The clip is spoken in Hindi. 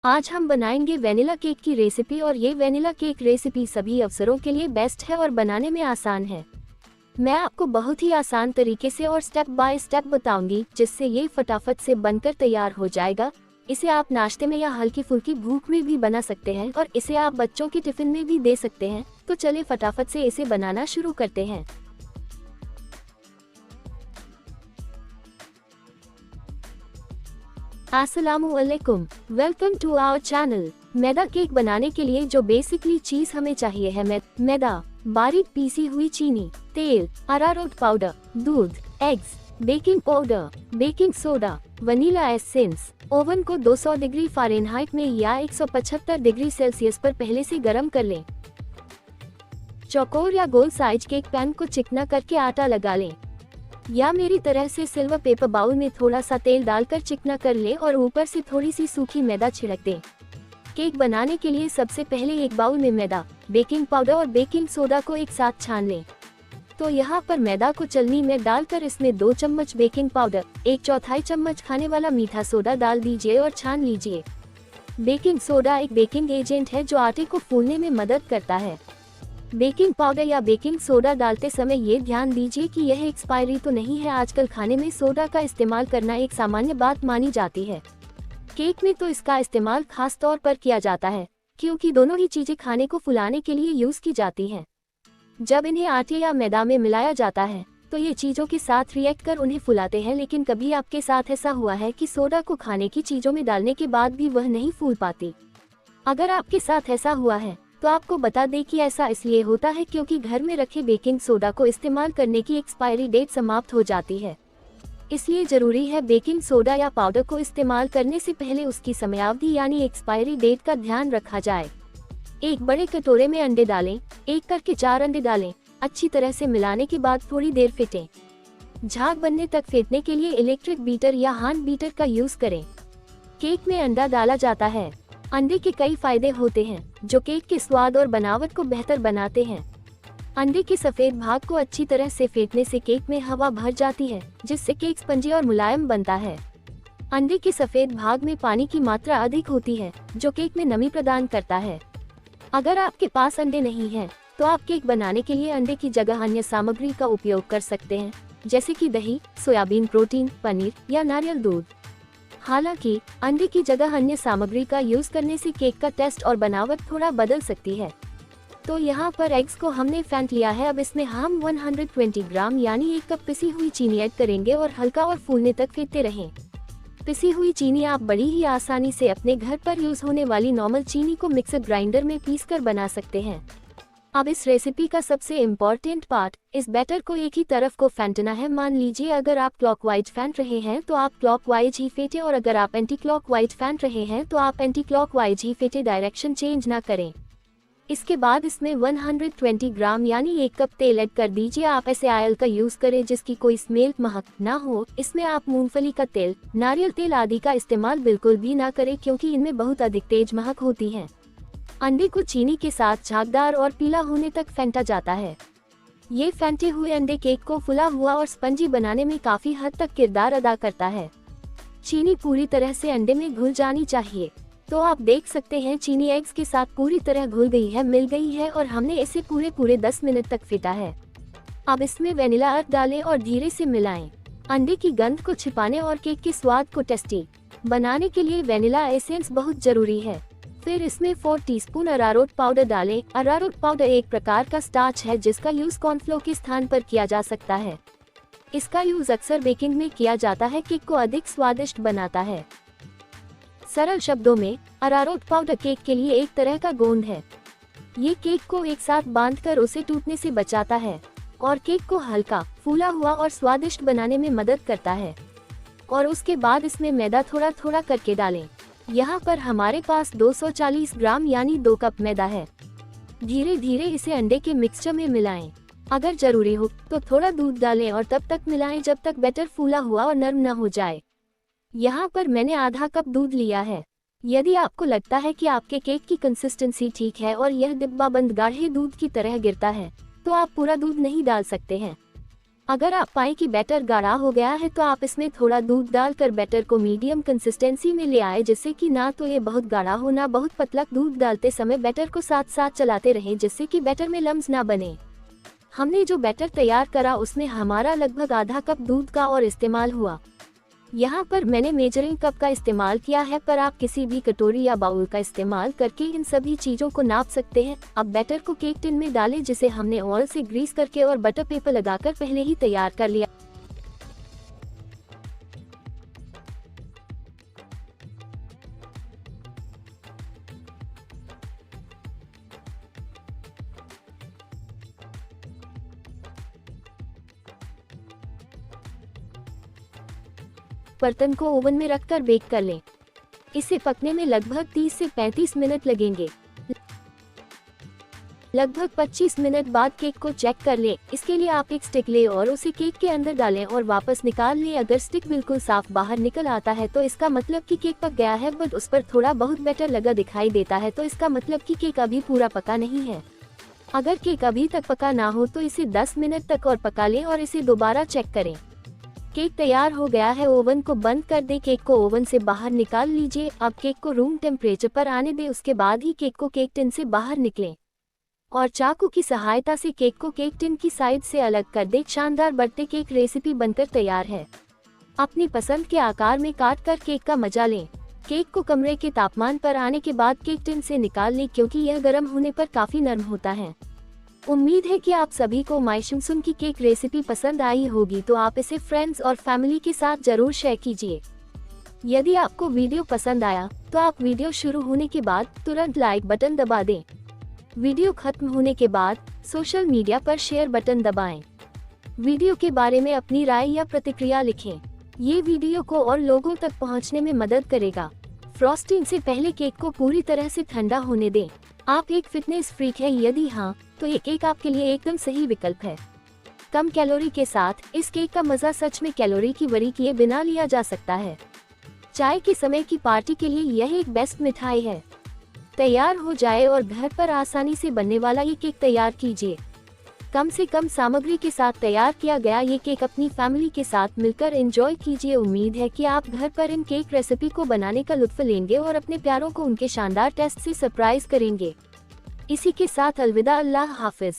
आज हम बनाएंगे वेनिला केक की रेसिपी और ये वेनिला केक रेसिपी सभी अवसरों के लिए बेस्ट है और बनाने में आसान है। मैं आपको बहुत ही आसान तरीके से और स्टेप बाय स्टेप बताऊंगी जिससे ये फटाफट से बनकर तैयार हो जाएगा। इसे आप नाश्ते में या हल्की फुल्की भूख में भी बना सकते हैं और इसे आप बच्चों की टिफिन में भी दे सकते हैं। तो चलिए फटाफट से इसे बनाना शुरू करते हैं। अस्सलामुअलैकुम, वेलकम टू आवर चैनल। मैदा केक बनाने के लिए जो बेसिकली चीज हमें चाहिए है मैदा, बारीक पीसी हुई चीनी, तेल, अरारोट पाउडर, दूध, eggs, baking powder, baking soda, vanilla essence. Oven को 200 डिग्री फ़ारेनहाइट में या 175 डिग्री सेल्सियस पर पहले से गर्म कर लें। चौकोर या गोल साइज केक पैन को चिकना करके आटा लगा लें या मेरी तरह से सिल्वर पेपर बाउल में थोड़ा सा तेल डालकर चिकना कर लें और ऊपर से थोड़ी सी सूखी मैदा छिड़क दें। केक बनाने के लिए सबसे पहले एक बाउल में मैदा, बेकिंग पाउडर और बेकिंग सोडा को एक साथ छान लें। तो यहाँ पर मैदा को चलनी में डालकर इसमें 2 चम्मच बेकिंग पाउडर, 1/4 चम्मच खाने वाला मीठा सोडा डाल दीजिए और छान लीजिए। बेकिंग सोडा एक बेकिंग एजेंट है जो आटे को फूलने में मदद करता है। बेकिंग पाउडर या बेकिंग सोडा डालते समय ये ध्यान दीजिए कि यह एक्सपायरी तो नहीं है। आजकल खाने में सोडा का इस्तेमाल करना एक सामान्य बात मानी जाती है। केक में तो इसका इस्तेमाल खास तौर पर किया जाता है क्योंकि दोनों ही चीजें खाने को फुलाने के लिए यूज की जाती हैं। जब इन्हें आटे या मैदा में मिलाया जाता है तो ये चीजों के साथ रिएक्ट कर उन्हें फुलाते हैं, लेकिन कभी आपके साथ ऐसा हुआ है कि सोडा को खाने की चीजों में डालने के बाद भी वह नहीं फूल पाती? अगर आपके साथ ऐसा हुआ है तो आपको बता दें कि ऐसा इसलिए होता है क्योंकि घर में रखे बेकिंग सोडा को इस्तेमाल करने की एक्सपायरी डेट समाप्त हो जाती है। इसलिए जरूरी है बेकिंग सोडा या पाउडर को इस्तेमाल करने से पहले उसकी समयावधि यानी एक्सपायरी डेट का ध्यान रखा जाए। एक बड़े कटोरे में अंडे डालें, एक करके 4 अंडे डालें। अच्छी तरह से मिलाने के बाद थोड़ी देर फेंटें। झाग बनने तक फेंटने के लिए इलेक्ट्रिक बीटर या हैंड बीटर का यूज करें। केक में अंडा डाला जाता है। अंडे के कई फायदे होते हैं जो केक के स्वाद और बनावट को बेहतर बनाते हैं। अंडे के सफेद भाग को अच्छी तरह से फेंटने से केक में हवा भर जाती है जिससे केक स्पंजी और मुलायम बनता है। अंडे के सफेद भाग में पानी की मात्रा अधिक होती है जो केक में नमी प्रदान करता है। अगर आपके पास अंडे नहीं हैं तो आप केक बनाने के लिए अंडे की जगह अन्य सामग्री का उपयोग कर सकते हैं, जैसे कि दही, सोयाबीन प्रोटीन, पनीर या नारियल दूध। हालांकि अंडे की जगह अन्य सामग्री का यूज करने से केक का टेस्ट और बनावट थोड़ा बदल सकती है। तो यहाँ पर एग्स को हमने फेंट लिया है। अब इसमें हम 120 ग्राम यानी 1 कप पिसी हुई चीनी ऐड करेंगे और हल्का और फूलने तक फेंटते रहें। पिसी हुई चीनी आप बड़ी ही आसानी से अपने घर पर यूज होने वाली नॉर्मल चीनी को मिक्सर ग्राइंडर में पीस कर बना सकते हैं। अब इस रेसिपी का सबसे इम्पोर्टेंट पार्ट, इस बैटर को एक ही तरफ को फेंटना है। मान लीजिए अगर आप क्लॉकवाइज फेंट रहे हैं तो आप क्लॉकवाइज ही फेंटे और अगर आप एंटी क्लॉकवाइज फेंट रहे हैं तो आप एंटी क्लॉकवाइज ही फेंटे, डायरेक्शन चेंज ना करें। इसके बाद इसमें 120 ग्राम यानी 1 कप तेल ऐड कर दीजिए। आप ऐसे ऑयल का यूज करें जिसकी कोई स्मेल, महक ना हो। इसमें आप मूंगफली का तेल, नारियल तेल आदि का इस्तेमाल बिल्कुल भी ना करें क्योंकि इनमें बहुत अधिक तेज महक होती है। अंडे को चीनी के साथ झागदार और पीला होने तक फेंटा जाता है। ये फेंटे हुए अंडे केक को फुला हुआ और स्पंजी बनाने में काफी हद तक किरदार अदा करता है। चीनी पूरी तरह से अंडे में घुल जानी चाहिए। तो आप देख सकते हैं चीनी एग्स के साथ पूरी तरह घुल गई है, मिल गई है और हमने इसे पूरे 10 मिनट तक फेंटा है। अब इसमें वेनिला अर्क डालें और धीरे से मिलाएं। अंडे की गंध को छिपाने और केक के स्वाद को टेस्टी बनाने के लिए वेनिला एसेंस बहुत जरूरी है। फिर इसमें 4 टीस्पून अरारोट पाउडर डालें। अरारोट पाउडर एक प्रकार का स्टार्च है जिसका यूज कॉर्नफ्लोर के स्थान पर किया जा सकता है। इसका यूज अक्सर बेकिंग में किया जाता है, केक को अधिक स्वादिष्ट बनाता है। सरल शब्दों में, अरारोट पाउडर केक के लिए एक तरह का गोंद है। ये केक को एक साथ बांधकर उसे टूटने से बचाता है और केक को हल्का, फूला हुआ और स्वादिष्ट बनाने में मदद करता है। और उसके बाद इसमें मैदा थोड़ा थोड़ा करके डालें। यहाँ पर हमारे पास 240 ग्राम यानी 2 कप मैदा है। धीरे धीरे इसे अंडे के मिक्सचर में मिलाएं। अगर जरूरी हो तो थोड़ा दूध डालें और तब तक मिलाएं जब तक बैटर फूला हुआ और नरम न हो जाए। यहाँ पर मैंने आधा कप दूध लिया है। यदि आपको लगता है कि आपके केक की कंसिस्टेंसी ठीक है और यह डिब्बा बंद गाढ़े दूध की तरह गिरता है तो आप पूरा दूध नहीं डाल सकते हैं। अगर आप पाएं कि बैटर गाढ़ा हो गया है तो आप इसमें थोड़ा दूध डालकर बैटर को मीडियम कंसिस्टेंसी में ले आए, जिससे कि ना तो ये बहुत गाढ़ा हो ना बहुत पतला। दूध डालते समय बैटर को साथ साथ चलाते रहें जिससे कि बैटर में लम्स ना बने। हमने जो बैटर तैयार करा उसमें हमारा लगभग आधा कप दूध का और इस्तेमाल हुआ। यहाँ पर मैंने मेजरिंग कप का इस्तेमाल किया है, पर आप किसी भी कटोरी या बाउल का इस्तेमाल करके इन सभी चीजों को नाप सकते हैं। अब बैटर को केक टिन में डालें जिसे हमने ऑयल से ग्रीस करके और बटर पेपर लगाकर पहले ही तैयार कर लिया। बर्तन को ओवन में रखकर बेक कर लें। इसे पकने में लगभग 30 से 35 मिनट लगेंगे। लगभग 25 मिनट बाद केक को चेक कर लें। इसके लिए आप एक स्टिक लें और उसे केक के अंदर डालें और वापस निकाल लें। अगर स्टिक बिल्कुल साफ बाहर निकल आता है तो इसका मतलब कि केक पक गया है, बट उस पर थोड़ा बहुत बैटर लगा दिखाई देता है तो इसका मतलब कि केक अभी पूरा पका नहीं है। अगर केक अभी तक पका ना हो तो इसे 10 मिनट तक और पका लें और इसे दोबारा चेक करें। केक तैयार हो गया है। ओवन को बंद कर दें। केक को ओवन से बाहर निकाल लीजिए। अब केक को रूम टेम्परेचर पर आने दें। उसके बाद ही केक को केक टिन से बाहर निकलें और चाकू की सहायता से केक को केक टिन की साइड से अलग कर दें। शानदार बर्थडे केक रेसिपी बनकर तैयार है। अपनी पसंद के आकार में काट कर केक का मजा लें। केक को कमरे के तापमान पर आने के बाद केक टिन से निकाल लें क्योंकि यह गर्म होने पर काफी नरम होता है। उम्मीद है कि आप सभी को माय शिमसुन की केक रेसिपी पसंद आई होगी, तो आप इसे फ्रेंड्स और फैमिली के साथ जरूर शेयर कीजिए। यदि आपको वीडियो पसंद आया तो आप वीडियो शुरू होने के बाद तुरंत लाइक बटन दबा दें। वीडियो खत्म होने के बाद सोशल मीडिया पर शेयर बटन दबाएं। वीडियो के बारे में अपनी राय या प्रतिक्रिया लिखें। ये वीडियो को और लोगों तक पहुंचने में मदद करेगा। फ्रॉस्टिंग से पहले केक को पूरी तरह से ठंडा होने दें। आप एक फिटनेस फ्रीक है? यदि हाँ, तो ये केक आपके लिए एकदम सही विकल्प है। कम कैलोरी के साथ इस केक का मजा सच में कैलोरी की वरी किए बिना लिया जा सकता है। चाय के समय की पार्टी के लिए यह एक बेस्ट मिठाई है। तैयार हो जाए और घर पर आसानी से बनने वाला ये केक तैयार कीजिए। कम से कम सामग्री के साथ तैयार किया गया ये केक अपनी फैमिली के साथ मिलकर एंजॉय कीजिए। उम्मीद है कि आप घर पर इन केक रेसिपी को बनाने का लुत्फ लेंगे और अपने प्यारों को उनके शानदार टेस्ट से सरप्राइज करेंगे। इसी के साथ अलविदा, अल्लाह हाफिज।